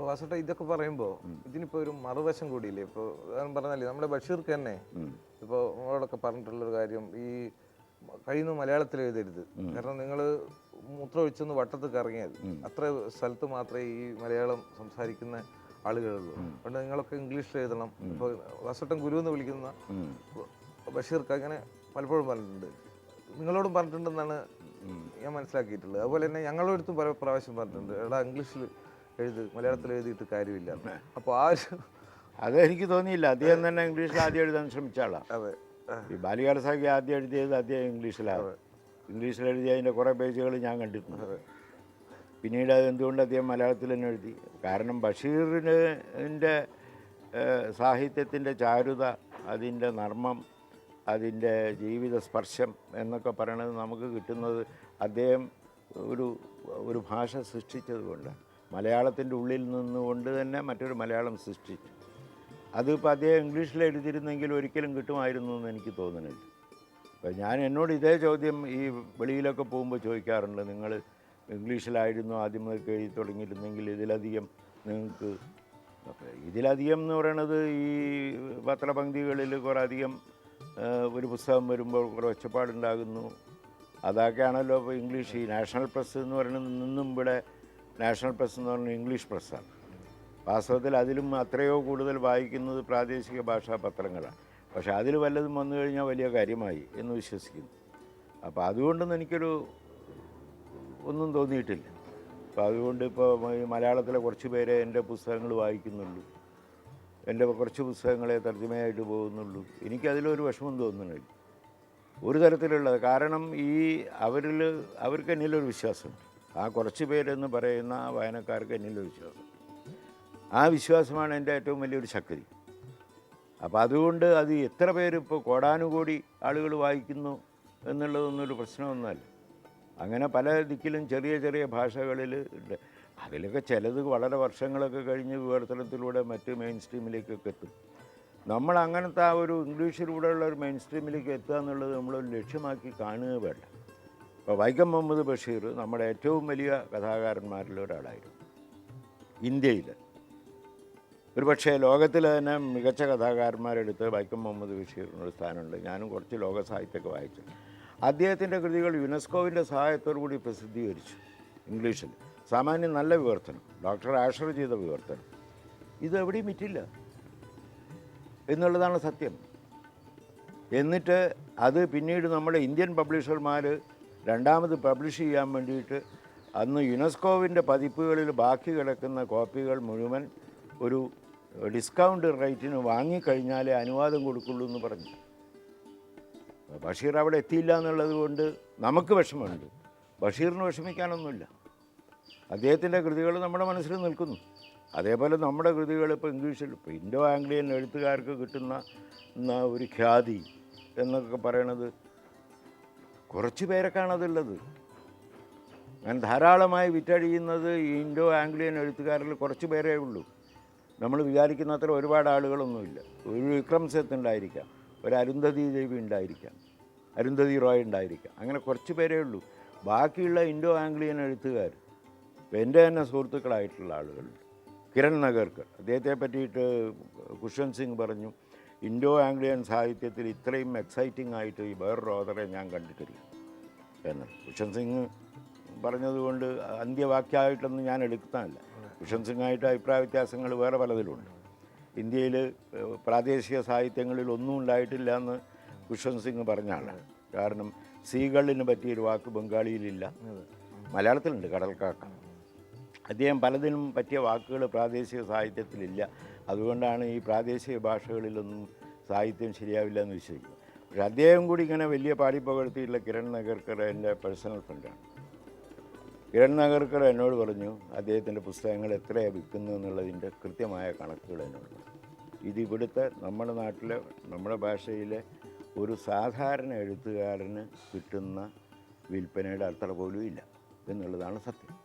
വാസുട്ട ഇതൊക്കെ പറയുമ്പോൾ ഇതിനിപ്പോൾ ഒരു മറുവശം കൂടിയില്ലേ? ഇപ്പോൾ പറഞ്ഞാലേ നമ്മുടെ ബഷീർക്ക് തന്നെ ഇപ്പോൾ നമ്മളോടൊക്കെ പറഞ്ഞിട്ടുള്ളൊരു കാര്യം, ഈ കഴിയുന്ന മലയാളത്തിൽ എഴുതരുത്. കാരണം നിങ്ങൾ മൂത്രമൊഴിച്ചൊന്ന് വട്ടത്ത് കറങ്ങിയാൽ അത്ര സ്ഥലത്ത് മാത്രമേ ഈ മലയാളം സംസാരിക്കുന്ന ആളുകളുള്ളൂ. അതുകൊണ്ട് നിങ്ങളൊക്കെ ഇംഗ്ലീഷിൽ എഴുതണം. ഇപ്പോൾ വാസുട്ടൻ ഗുരു എന്ന് വിളിക്കുന്ന ബഷീർക്ക് അങ്ങനെ പലപ്പോഴും പറഞ്ഞിട്ടുണ്ട്, നിങ്ങളോടും പറഞ്ഞിട്ടുണ്ടെന്നാണ് ഞാൻ മനസ്സിലാക്കിയിട്ടുള്ളത്. അതുപോലെ തന്നെ ഞങ്ങളുടെ അടുത്തും പല പ്രാവശ്യം പറഞ്ഞിട്ടുണ്ട്, എടാ ഇംഗ്ലീഷിൽ എഴുത്, മലയാളത്തിൽ എഴുതിയിട്ട് കാര്യമില്ല. അപ്പോൾ അതെനിക്ക് തോന്നിയില്ല. അദ്ദേഹം തന്നെ ഇംഗ്ലീഷിൽ ആദ്യം എഴുതാൻ ശ്രമിച്ച ആളാണ്. അതെ, ഈ ബാലികാല സാഹിത്യം ആദ്യം എഴുതിയത് അദ്ദേഹം ഇംഗ്ലീഷിലാണ്. ഇംഗ്ലീഷിൽ എഴുതിയ അതിൻ്റെ കുറേ പേജുകൾ ഞാൻ കണ്ടിട്ടുണ്ട്. പിന്നീട് അത് എന്തുകൊണ്ട് അദ്ദേഹം മലയാളത്തിൽ തന്നെ എഴുതി? കാരണം ബഷീറിൻ്റെ സാഹിത്യത്തിൻ്റെ ചാരുത, അതിൻ്റെ നർമ്മം, അതിൻ്റെ ജീവിത സ്പർശം എന്നൊക്കെ പറയണത് നമുക്ക് കിട്ടുന്നത് അദ്ദേഹം ഒരു ഭാഷ സൃഷ്ടിച്ചത് കൊണ്ടാണ്. മലയാളത്തിൻ്റെ ഉള്ളിൽ നിന്നുകൊണ്ട് തന്നെ മറ്റൊരു മലയാളം സൃഷ്ടിച്ചു. അതിപ്പോൾ അദ്ദേഹം ഇംഗ്ലീഷിൽ എഴുതിയിരുന്നെങ്കിൽ ഒരിക്കലും കിട്ടുമായിരുന്നു എന്ന് എനിക്ക് തോന്നുന്നില്ല. അപ്പോൾ എന്നോട് ഇതേ ചോദ്യം ഈ വെളിയിലൊക്കെ പോകുമ്പോൾ ചോദിക്കാറുണ്ട്, നിങ്ങൾ ഇംഗ്ലീഷിലായിരുന്നു ആദ്യമൊക്കെ എഴുതി തുടങ്ങിയിരുന്നെങ്കിൽ ഇതിലധികം നിങ്ങൾക്ക്. ഇതിലധികം എന്ന് പറയണത് ഈ പത്രപംക്തികളിൽ കുറേ അധികം ഒരു പുസ്തകം വരുമ്പോൾ കുറേ ഒച്ചപ്പാടുണ്ടാകുന്നു. അതൊക്കെയാണല്ലോ ഇപ്പോൾ ഇംഗ്ലീഷ്. ഈ നാഷണൽ പ്രസ് എന്ന് പറയുന്നത് നിന്നും ഇവിടെ നാഷണൽ പ്രസ് എന്ന് പറഞ്ഞാൽ ഇംഗ്ലീഷ് പ്രസ്സാണ്. വാസ്തവത്തിൽ അതിലും അത്രയോ കൂടുതൽ വായിക്കുന്നത് പ്രാദേശിക ഭാഷാ പത്രങ്ങളാണ്. പക്ഷേ അതിൽ വല്ലതും വന്നു കഴിഞ്ഞാൽ വലിയ കാര്യമായി എന്ന് വിശ്വസിക്കുന്നു. അപ്പോൾ അതുകൊണ്ടൊന്നും എനിക്കൊരു ഒന്നും തോന്നിയിട്ടില്ല. അപ്പോൾ അതുകൊണ്ട് ഇപ്പോൾ ഈ മലയാളത്തിലെ കുറച്ച് പേരെ എൻ്റെ പുസ്തകങ്ങൾ വായിക്കുന്നുള്ളൂ, എൻ്റെ കുറച്ച് പുസ്തകങ്ങളെ തർജ്ജമയായിട്ട് പോകുന്നുള്ളൂ. എനിക്കതിലൊരു വിഷമം തോന്നുന്നില്ല ഒരു തരത്തിലുള്ളത്. കാരണം അവർക്ക് എന്നിലൊരു വിശ്വാസമുണ്ട്. ആ കുറച്ച് പേരെന്ന് പറയുന്ന വായനക്കാർക്ക് എന്നിലൊരു വിശ്വാസം. ആ വിശ്വാസമാണ് എൻ്റെ ഏറ്റവും വലിയൊരു ശക്തി. അപ്പോൾ അതുകൊണ്ട് അത് എത്ര പേര് ഇപ്പോൾ കോടാനുകോടി ആളുകൾ വായിക്കുന്നു എന്നുള്ളതൊന്നൊരു പ്രശ്നമൊന്നുമല്ല. അങ്ങനെ പല ദിക്കിലും ചെറിയ ചെറിയ ഭാഷകളിൽ ഉണ്ട്. അതിലൊക്കെ ചിലത് വളരെ വർഷങ്ങളൊക്കെ കഴിഞ്ഞ് വിവർത്തനത്തിലൂടെ മറ്റ് മെയിൻ സ്ട്രീമിലേക്കൊക്കെ എത്തും. നമ്മൾ അങ്ങനത്തെ ആ ഒരു ഇംഗ്ലീഷിലൂടെയുള്ള ഒരു മെയിൻ സ്ട്രീമിലേക്ക് എത്തുക എന്നുള്ളത് നമ്മളൊരു ലക്ഷ്യമാക്കി കാണുക വേണ്ട. ഇപ്പോൾ വൈക്കം മുഹമ്മദ് ബഷീർ നമ്മുടെ ഏറ്റവും വലിയ കഥാകാരന്മാരിൽ ഒരാളായിരുന്നു. ഇന്ത്യയിൽ ഒരു പക്ഷേ ലോകത്തിൽ തന്നെ മികച്ച കഥാകാരന്മാരെടുത്ത് വൈക്കം മുഹമ്മദ് ബഷീറിനൊരു സ്ഥാനമുണ്ട്. ഞാനും കുറച്ച് ലോക സാഹിത്യമൊക്കെ വായിച്ചു. അദ്ദേഹത്തിൻ്റെ കൃതികൾ യുനെസ്കോവിൻ്റെ സഹായത്തോടു കൂടി പ്രസിദ്ധീകരിച്ചു ഇംഗ്ലീഷിൽ. സാമാന്യം നല്ല വിവർത്തനം, ഡോക്ടർ ആഷർ ചെയ്ത വിവർത്തനം. ഇതെവിടെയും വിറ്റില്ല എന്നുള്ളതാണ് സത്യം. എന്നിട്ട് അത് പിന്നീട് നമ്മുടെ ഇന്ത്യൻ പബ്ലിഷർമാർ രണ്ടാമത് പബ്ലിഷ് ചെയ്യാൻ വേണ്ടിയിട്ട് അന്ന് യുനെസ്കോവിൻ്റെ പതിപ്പുകളിൽ ബാക്കി കിടക്കുന്ന കോപ്പികൾ മുഴുവൻ ഒരു ഡിസ്കൗണ്ട് റേറ്റിന് വാങ്ങിക്കഴിഞ്ഞാലേ അനുവാദം കൊടുക്കുള്ളൂ എന്ന് പറഞ്ഞു. ബഷീർ അവിടെ എത്തിയില്ല എന്നുള്ളത് കൊണ്ട് നമുക്ക് വിഷമമുണ്ട്. ബഷീറിന് വിഷമിക്കാനൊന്നുമില്ല. അദ്ദേഹത്തിൻ്റെ കൃതികൾ നമ്മുടെ മനസ്സിൽ നിൽക്കുന്നു. അതേപോലെ നമ്മുടെ കൃതികൾ ഇപ്പോൾ ഇംഗ്ലീഷിൽ ഇപ്പോൾ ഇൻഡോ ആംഗ്ലിയൻ എഴുത്തുകാർക്ക് കിട്ടുന്ന ഒരു ഖ്യാതി എന്നൊക്കെ പറയണത് കുറച്ച് പേരൊക്കെയാണതുള്ളത്. അങ്ങനെ ധാരാളമായി വിറ്റഴിയുന്നത് ഈ ഇൻഡോ ആംഗ്ലിയൻ എഴുത്തുകാരിൽ കുറച്ച് പേരേ ഉള്ളൂ. നമ്മൾ വിചാരിക്കുന്നത്ര ഒരുപാട് ആളുകളൊന്നുമില്ല. ഒരു വിക്രം സെത്ത് ഉണ്ടായിരിക്കാം, ഒരു അരുന്ധതി ദേവി ഉണ്ടായിരിക്കാം, അരുന്ധതി റോയ് ഉണ്ടായിരിക്കാം, അങ്ങനെ കുറച്ച് പേരേ ഉള്ളൂ. ബാക്കിയുള്ള ഇൻഡോ ആംഗ്ലിയൻ എഴുത്തുകാർ ഇപ്പോൾ എൻ്റെ തന്നെ സുഹൃത്തുക്കളായിട്ടുള്ള ആളുകളുണ്ട്. കിരൺ നഗർക്കർ, അദ്ദേഹത്തെ പറ്റിയിട്ട് ഖുഷ്വന്ത് സിംഗ് പറഞ്ഞു, ഇൻഡോ ആംഗ്ലിയൻ സാഹിത്യത്തിൽ ഇത്രയും എക്സൈറ്റിംഗ് ആയിട്ട് ഈ വേറൊരു ഓതറെ ഞാൻ കണ്ടിട്ടില്ല എന്ന്. ഖുഷ്വന്ത് സിംഗ് പറഞ്ഞതുകൊണ്ട് അന്ത്യവാക്യമായിട്ടൊന്നും ഞാൻ എടുക്കുന്നതല്ല. ഖുഷ്വന്ത് സിംഗായിട്ട് അഭിപ്രായ വ്യത്യാസങ്ങൾ വേറെ പലതിലുണ്ട്. ഇന്ത്യയിൽ പ്രാദേശിക സാഹിത്യങ്ങളിൽ ഒന്നും ഉണ്ടായിട്ടില്ല എന്ന് ഖുഷ്വന്ത് സിംഗ് പറഞ്ഞ ആളാണ്. കാരണം സീകളിന് പറ്റിയൊരു വാക്ക് ബംഗാളിയിലില്ല, മലയാളത്തിലുണ്ട്, കടൽക്കാക്ക. അദ്ദേഹം പലതിനും പറ്റിയ വാക്കുകൾ പ്രാദേശിക സാഹിത്യത്തിലില്ല. അതുകൊണ്ടാണ് ഈ പ്രാദേശിക ഭാഷകളിലൊന്നും സാഹിത്യം ശരിയാവില്ല എന്ന് വിശ്വസിക്കുന്നത്. പക്ഷേ അദ്ദേഹം കൂടി ഇങ്ങനെ വലിയ പാടിപ്പകർത്തിയിട്ടുള്ള കിരൺ നഗർക്കർ എൻ്റെ പേഴ്സണൽ ഫ്രണ്ടാണ്. കിരൺ നഗർക്കർ എന്നോട് പറഞ്ഞു അദ്ദേഹത്തിൻ്റെ പുസ്തകങ്ങൾ എത്രയാണ് വിൽക്കുന്നു എന്നുള്ളതിൻ്റെ കൃത്യമായ കണക്കുകൾ എന്നോട് പറഞ്ഞു. ഇതിവിടുത്തെ നമ്മുടെ നാട്ടിലെ നമ്മുടെ ഭാഷയിലെ ഒരു സാധാരണ എഴുത്തുകാരന് കിട്ടുന്ന വിൽപ്പനയുടെ അത്ര പോലും ഇല്ല എന്നുള്ളതാണ് സത്യം.